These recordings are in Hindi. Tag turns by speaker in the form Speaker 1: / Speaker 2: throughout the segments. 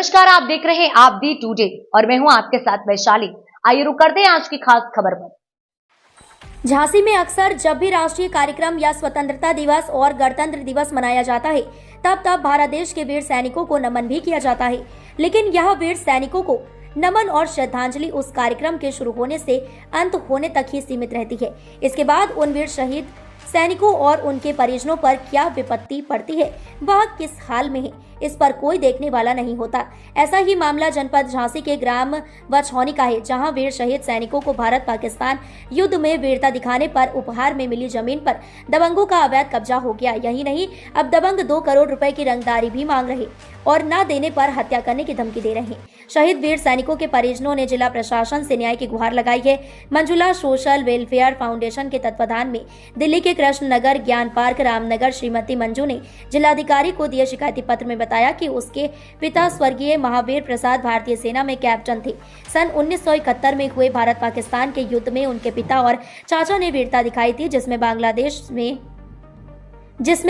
Speaker 1: नमस्कार, आप देख रहे हैं आप दी टुडे और मैं हूं आपके साथ वैशाली। आइए रुक करते हैं आज की खास खबर पर।
Speaker 2: झांसी में अक्सर जब भी राष्ट्रीय कार्यक्रम या स्वतंत्रता दिवस और गणतंत्र दिवस मनाया जाता है तब भारत देश के वीर सैनिकों को नमन भी किया जाता है। लेकिन यह वीर सैनिकों को नमन और श्रद्धांजलि उस कार्यक्रम के शुरू होने से अंत होने तक ही सीमित रहती है। इसके बाद उन वीर शहीद सैनिकों और उनके परिजनों पर क्या विपत्ति पड़ती है, वह किस हाल में है, इस पर कोई देखने वाला नहीं होता। ऐसा ही मामला जनपद झांसी के ग्राम वछौनी का है, जहां वीर शहीद सैनिकों को भारत पाकिस्तान युद्ध में वीरता दिखाने पर उपहार में मिली जमीन पर दबंगों का अवैध कब्जा हो गया। यही नहीं, अब दबंग 2 करोड़ रुपए की रंगदारी भी मांग रहे और न देने पर हत्या करने की धमकी दे रहे हैं। शहीद वीर सैनिकों के परिजनों ने जिला प्रशासन से न्याय की गुहार लगाई है। मंजुला सोशल वेलफेयर फाउंडेशन के तत्वाधान में दिल्ली के कृष्ण नगर, ज्ञान पार्क, रामनगर श्रीमती मंजू ने जिलाधिकारी को दिए शिकायती पत्र में बताया कि उसके पिता स्वर्गीय महावीर प्रसाद भारतीय सेना में कैप्टन थे। सन 1971 में हुए भारत पाकिस्तान के युद्ध में उनके पिता और चाचा ने वीरता दिखाई थी, जिसमें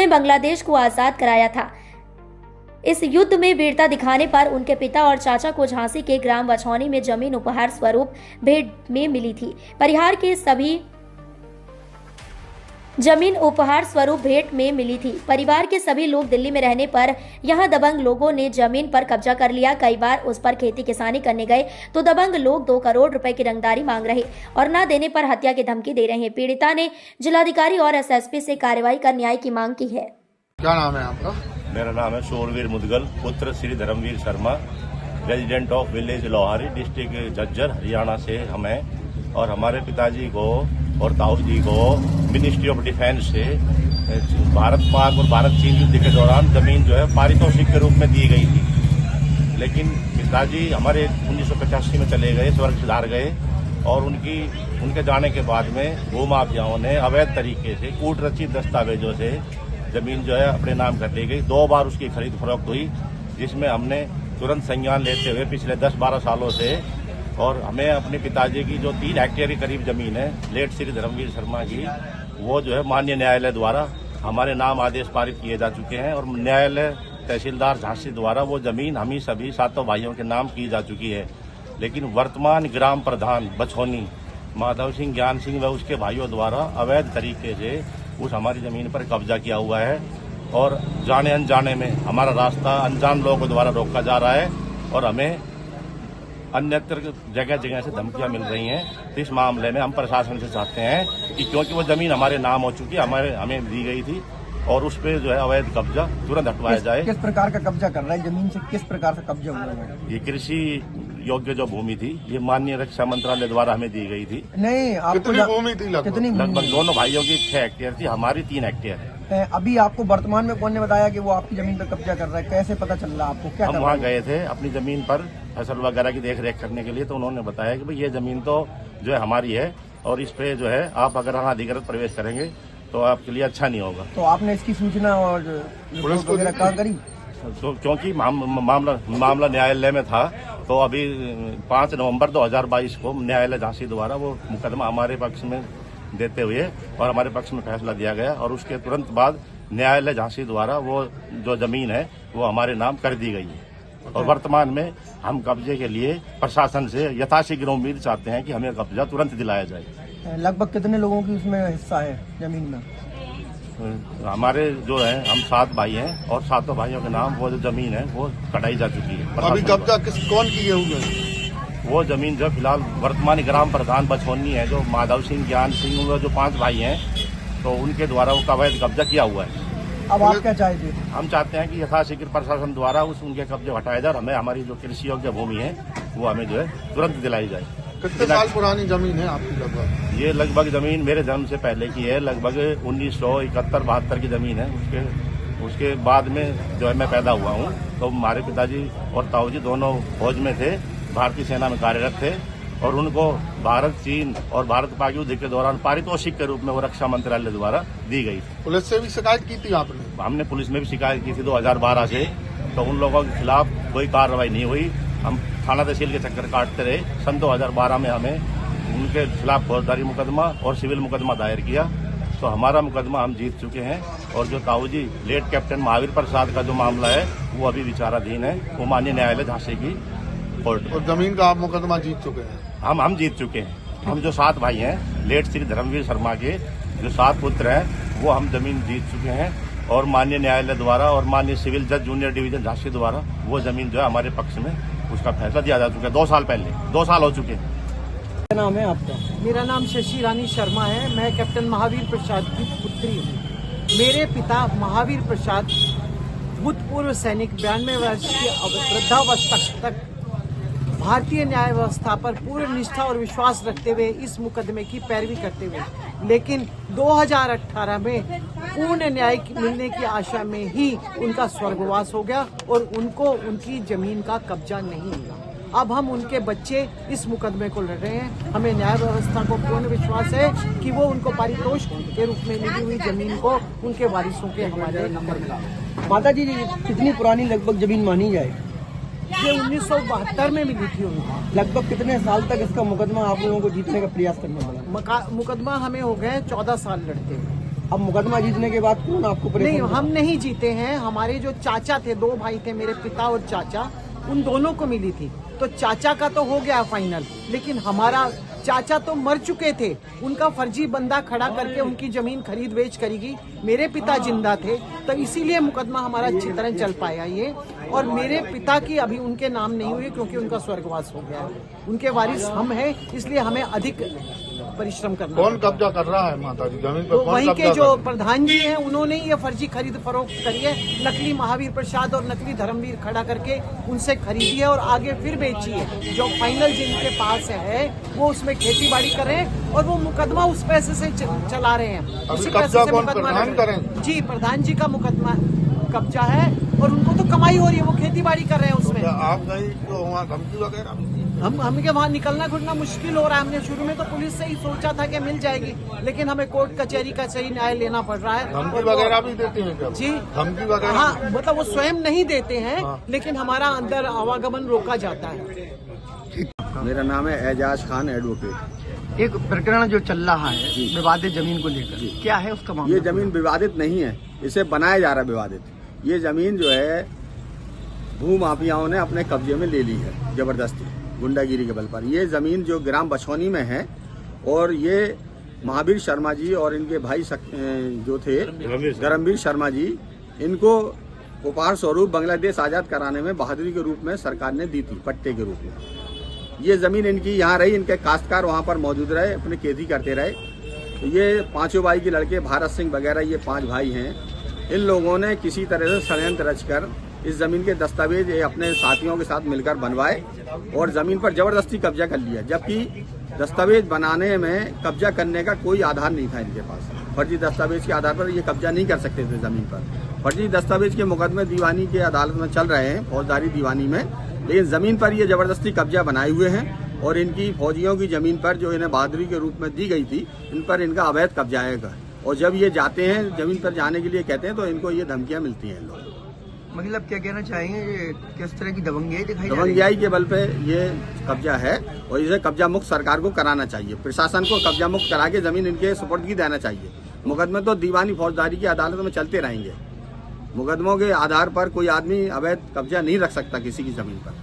Speaker 2: बांग्लादेश को आजाद कराया था। इस युद्ध में वीरता दिखाने पर उनके पिता और चाचा को झांसी के ग्राम वछौनी में जमीन उपहार स्वरूप भेंट में मिली थी। परिवार के सभी लोग दिल्ली में रहने पर यहां दबंग लोगों ने जमीन पर कब्जा कर लिया। कई बार उस पर खेती किसानी करने गए तो दबंग लोग 2 करोड़ रुपए की रंगदारी मांग रहे और न देने पर हत्या की धमकी दे रहे हैं। पीड़िता ने जिलाधिकारी और एसएसपी से कार्रवाई कर न्याय की मांग की है।
Speaker 3: क्या नाम है आपका?
Speaker 4: मेरा नाम है शूरवीर मुदगल, पुत्र Shri Dharmveer Sharma, resident of village Lohari, district Jhajjar, Haryana से हम हैं। और हमारे पिताजी को और ताऊ जी को मिनिस्ट्री ऑफ डिफेंस से भारत पाक और भारत चीन युद्ध के दौरान जमीन जो है पारितोषिक के रूप में दी गई थी। लेकिन पिताजी हमारे 1985 में चले गए, स्वर्ग सिधार गए और उनके जाने के बाद में भूमाफियाओं ने अवैध तरीके से कूटरचित दस्तावेजों से जमीन जो है अपने नाम कर ली गई। 2 बार उसकी खरीद फरोख्त हुई, जिसमें हमने तुरंत संज्ञान लेते हुए पिछले 10-12 सालों से और हमें अपने पिताजी की जो 3 हेक्टेयर के करीब जमीन है लेट श्री धर्मवीर शर्मा की, वो जो है माननीय न्यायालय द्वारा हमारे नाम आदेश पारित किए जा चुके हैं और न्यायालय तहसीलदार झांसी द्वारा वो जमीन हम ही सभी 7 भाइयों के नाम की जा चुकी है। लेकिन वर्तमान ग्राम प्रधान बछौनी माधव सिंह, ज्ञान सिंह व उसके भाइयों द्वारा अवैध तरीके से उस हमारी जमीन पर कब्जा किया हुआ है और जाने अनजाने में हमारा रास्ता अनजान लोगों द्वारा रोका जा रहा है और हमें अन्यत्र जगह जगह से धमकियां मिल रही हैं। तो इस मामले में हम प्रशासन से चाहते हैं कि क्योंकि वो जमीन हमारे नाम हो चुकी है, हमें दी गई थी और उस पर जो है अवैध कब्जा तुरंत हटवाया जाए।
Speaker 3: किस प्रकार का कब्जा कर रहा है जमीन से? किस प्रकार से कब्जा हुआ है?
Speaker 4: ये कृषि योग्य जो भूमि थी, ये माननीय रक्षा मंत्रालय द्वारा हमें दी गई थी।
Speaker 3: नहीं, आपको
Speaker 4: कितनी भूमि थी? लगभग दोनों भाइयों की 6 हेक्टेयर थी, हमारी 3 हेक्टेयर है।
Speaker 3: अभी आपको वर्तमान में कौन ने बताया कि वो आपकी जमीन पर कब्जा कर रहा है? कैसे पता चल रहा आपको? क्या
Speaker 4: हम वहाँ गए थे अपनी जमीन पर फसल वगैरह की देख रेख करने के लिए, तो उन्होंने बताया कि भाई ये जमीन तो जो है हमारी है और इस पे जो है आप अगर यहाँ अधिकृत प्रवेश करेंगे तो आपके लिए अच्छा नहीं होगा।
Speaker 3: तो आपने इसकी सूचना और पुलिस वगैरह कहाँ करी?
Speaker 4: तो क्योंकि मामला न्यायालय में था, तो अभी 5 नवंबर 2022 को न्यायालय झांसी द्वारा वो मुकदमा हमारे पक्ष में देते हुए और हमारे पक्ष में फैसला दिया गया और उसके तुरंत बाद न्यायालय झांसी द्वारा वो जो जमीन है वो हमारे नाम कर दी गई है। और वर्तमान में हम कब्जे के लिए प्रशासन से यथाशीघ्र उम्मीद चाहते हैं कि हमें कब्जा तुरंत दिलाया जाए।
Speaker 3: लगभग कितने लोगों की उसमें हिस्सा है जमीन में?
Speaker 4: हमारे जो है हम 7 भाई हैं और 7 भाइयों के नाम वो जो जमीन है वो कटाई जा चुकी है।
Speaker 3: अभी कब्जा कौन किए हुए?
Speaker 4: वो जमीन जो फिलहाल वर्तमान ग्राम प्रधान बछौनी है, जो माधव सिंह, ज्ञान सिंह, जो 5 भाई हैं, तो उनके द्वारा वो अवैध कब्जा किया हुआ है।
Speaker 3: अब आप क्या चाहते हैं?
Speaker 4: हम चाहते हैं कि यथाशीघ्र प्रशासन द्वारा उनके कब्जे हटाया जाए, हमें हमारी जो कृषि योग्य भूमि है वो हमें जो है तुरंत दिलाई जाए।
Speaker 3: कितने साल पुरानी जमीन है आपकी? लगभग
Speaker 4: ये लगभग जमीन मेरे जन्म से पहले की है, लगभग 1971-72 की जमीन है। उसके बाद में जो है मैं पैदा हुआ हूँ, तो हमारे पिताजी और ताऊ जी दोनों फौज में थे, भारतीय सेना में कार्यरत थे और उनको भारत चीन और भारत पाक युद्ध के दौरान पारितोषिक के रूप में वो रक्षा मंत्रालय द्वारा दी गई।
Speaker 3: पुलिस से भी शिकायत की थी आपने?
Speaker 4: हमने पुलिस में भी शिकायत की थी 2012 से, तो उन लोगों के खिलाफ कोई कार्रवाई नहीं हुई। हम थाना तहसील के चक्कर काटते रहे। सन 2012 में हमें उनके खिलाफ फौजदारी मुकदमा और सिविल मुकदमा दायर किया, तो हमारा मुकदमा हम जीत चुके हैं। और जो ताऊ जी लेट कैप्टन महावीर प्रसाद का जो मामला है वो अभी विचाराधीन है, वो माननीय न्यायालय झांसी की कोर्ट।
Speaker 5: और जमीन का आप मुकदमा जीत चुके हैं?
Speaker 4: हम जीत चुके हैं। हम जो 7 भाई हैं, लेट श्री धर्मवीर शर्मा के जो 7 पुत्र हैं, वो हम जमीन जीत चुके हैं और माननीय न्यायालय द्वारा और माननीय सिविल जज जूनियर डिवीजन झांसी द्वारा वो जमीन जो है हमारे पक्ष में उसका फैसला दिया जा चुका है 2 साल पहले। 2 साल हो चुके हैं।
Speaker 3: क्या नाम है आपका?
Speaker 6: मेरा नाम शशि रानी शर्मा है। मैं कैप्टन महावीर प्रसाद की पुत्री हूँ। मेरे पिता महावीर प्रसाद भूतपूर्व सैनिक 92 वर्ष की वृद्धावस्था तक भारतीय न्याय व्यवस्था पर पूर्ण निष्ठा और विश्वास रखते हुए इस मुकदमे की पैरवी करते हुए, लेकिन 2018 में पूर्ण न्याय मिलने की आशा में ही उनका स्वर्गवास हो गया और उनको उनकी जमीन का कब्जा नहीं मिला। अब हम उनके बच्चे इस मुकदमे को लड़ रहे हैं। हमें न्याय व्यवस्था को पूर्ण विश्वास है कि वो उनको पारितोषिक के रूप में मिली हुई जमीन को उनके वारिसों के हवाले नंबर मिला।
Speaker 3: माता जी कितनी पुरानी लगभग जमीन मानी जाए?
Speaker 6: ये 1972 में मिली थी उनको।
Speaker 3: लगभग कितने साल तक इसका मुकदमा आप लोगों को जीतने का प्रयास करना पड़ा?
Speaker 6: मुकदमा हमें हो गए 14 साल लड़ते हुए।
Speaker 3: अब मुकदमा जीतने के बाद कौन आपको
Speaker 6: नहीं,
Speaker 3: परेशान
Speaker 6: हम नहीं जीते हैं। हमारे जो चाचा थे, 2 भाई थे, मेरे पिता और चाचा, उन दोनों को मिली थी। तो चाचा का तो हो गया फाइनल, लेकिन हमारा चाचा तो मर चुके थे। उनका फर्जी बंदा खड़ा करके उनकी जमीन खरीद बेच करेगी। मेरे पिता जिंदा थे, तो इसीलिए मुकदमा हमारा अच्छी तरह चल पाया ये। और मेरे पिता की अभी उनके नाम नहीं हुई क्योंकि उनका स्वर्गवास हो गया है। उनके वारिस हम हैं, इसलिए हमें अधिक परिश्रम करना।
Speaker 5: कौन कब्जा कर रहा है माता जी जमीन पर?
Speaker 6: तो
Speaker 5: कौन
Speaker 6: वहीं
Speaker 5: कब्जा
Speaker 6: के जो
Speaker 5: कर?
Speaker 6: प्रधान जी हैं, उन्होंने ये फर्जी खरीद फरोख्त करी है। नकली महावीर प्रसाद और नकली धर्मवीर खड़ा करके उनसे खरीदी है और आगे फिर बेची है। जो फाइनल जिनके पास है वो उसमें खेती बाड़ी कर रहे हैं और वो मुकदमा उस पैसे से चला रहे हैं।
Speaker 5: अभी
Speaker 6: उसी
Speaker 5: कब्जा
Speaker 6: पैसे से
Speaker 5: कौन
Speaker 6: मुकदमा
Speaker 5: प्रधान
Speaker 6: लड़ रहे हैं।
Speaker 5: करें?
Speaker 6: जी, प्रधान जी का मुकदमा कब्जा है और उनको तो कमाई हो रही है, वो खेती बाड़ी कर रहे हैं उसमें।
Speaker 5: आप गई तो वहाँ धमकी वगैरह?
Speaker 6: हमें वहाँ निकलना घुटना मुश्किल हो रहा है। हमने शुरू में तो पुलिस से ही सोचा था कि मिल जाएगी, लेकिन हमें कोर्ट कचहरी का सही न्याय लेना पड़ रहा है।
Speaker 5: धमकी वगैरह भी देते हैं क्या?
Speaker 6: जी,
Speaker 5: धमकी वगैरह?
Speaker 6: हाँ, मतलब वो स्वयं नहीं देते हैं,
Speaker 5: हाँ।
Speaker 6: लेकिन हमारा अंदर आवागमन रोका जाता है।
Speaker 7: मेरा नाम है एजाज खान एडवोकेट।
Speaker 3: एक प्रकरण जो चल रहा है विवादित जमीन को लेकर, क्या है उसका मामला?
Speaker 7: ये जमीन विवादित नहीं है, इसे बनाया जा रहा है विवादित। ये जमीन जो है भू माफियाओं ने अपने कब्जे में ले ली है जबरदस्ती, गुंडागिरी के बल पर। ये जमीन जो ग्राम बछौनी में है और ये महावीर शर्मा जी और इनके भाई जो थे धर्मवीर शर्मा जी, इनको उपहार स्वरूप बांग्लादेश आजाद कराने में बहादुरी के रूप में सरकार ने दी थी, पट्टे के रूप में। ये जमीन इनकी यहाँ रही, इनके काश्तकार वहाँ पर मौजूद रहे, अपनी खेती करते रहे। तो ये 5 भाई के लड़के भारत सिंह वगैरह, ये 5 भाई हैं। इन लोगों ने किसी तरह से षड्यंत्र रचकर इस जमीन के दस्तावेज अपने साथियों के साथ मिलकर बनवाए और जमीन पर जबरदस्ती कब्जा कर लिया, जबकि दस्तावेज बनाने में कब्जा करने का कोई आधार नहीं था इनके पास। फर्जी दस्तावेज के आधार पर ये कब्जा नहीं कर सकते थे जमीन पर। फर्जी दस्तावेज के मुकदमे दीवानी के अदालत में चल रहे हैं, फौजदारी दीवानी में, लेकिन जमीन पर ये जबरदस्ती कब्जा बनाए हुए हैं और इनकी फौजियों की जमीन पर जो इन्हें बहादुरी के रूप में दी गई थी, इन पर इनका अवैध कब्जा है। और जब ये जाते हैं जमीन पर जाने के लिए कहते हैं तो इनको ये धमकियां मिलती हैं। लोग
Speaker 3: मतलब क्या कहना चाहेंगे, ये किस तरह की दबंगियाई दिखाई जा रही है?
Speaker 7: दबंगियाई के बल पे ये कब्जा है और इसे कब्जा मुक्त सरकार को कराना चाहिए। प्रशासन को कब्जा मुक्त करा के जमीन इनके सुपुर्दगी देना चाहिए। मुकदमे तो दीवानी फौजदारी की अदालत में चलते रहेंगे। मुकदमों के आधार पर कोई आदमी अवैध कब्जा नहीं रख सकता किसी की जमीन पर।